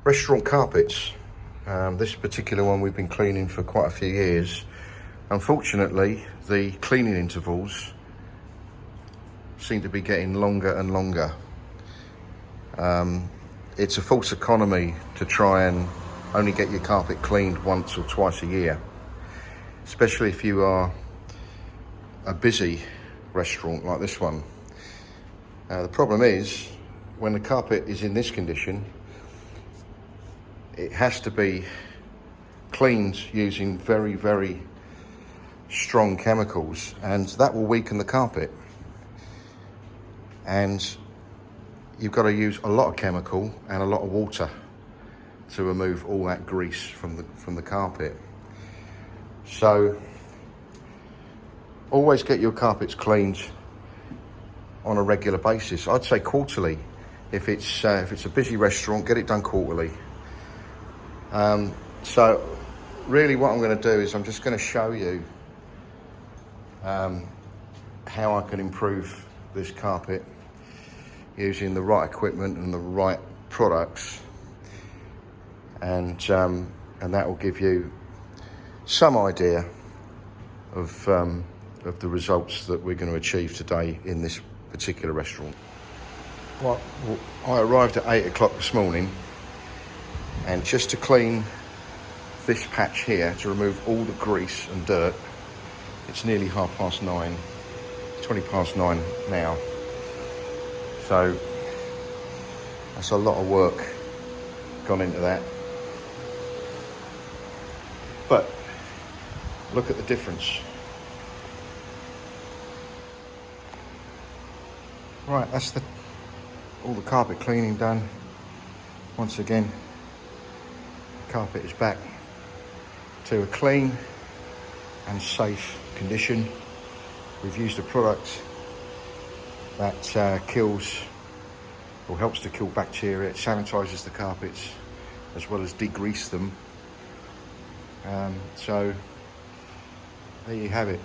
Restaurant carpets. This particular one we've been cleaning for quite a few years. Unfortunately, the cleaning intervals seem to be getting longer and longer. It's a false economy to try and only get your carpet cleaned once or twice a year, especially if you are a busy restaurant like this one. The problem is, when the carpet is in this condition, it has to be cleaned using very, very strong chemicals, and that will weaken the carpet. And you've got to use a lot of chemical and a lot of water to remove all that grease from the carpet. So always get your carpets cleaned on a regular basis. I'd say quarterly. If it's a busy restaurant, get it done quarterly. So really what I'm going to do is I'm just going to show you how I can improve this carpet using the right equipment and the right products, and that will give you some idea of the results that we're going to achieve today in this particular restaurant. Well, I arrived at 8 o'clock this morning, and just to clean this patch here, to remove all the grease and dirt, it's nearly 9:30. It's 9:20 now. So that's a lot of work gone into that. But look at the difference. Right, that's all the carpet cleaning done. Once again, the carpet is back to a clean and safe condition. We've used a product that kills or helps to kill bacteria. It sanitizes the carpets as well as degrease them. So there you have it.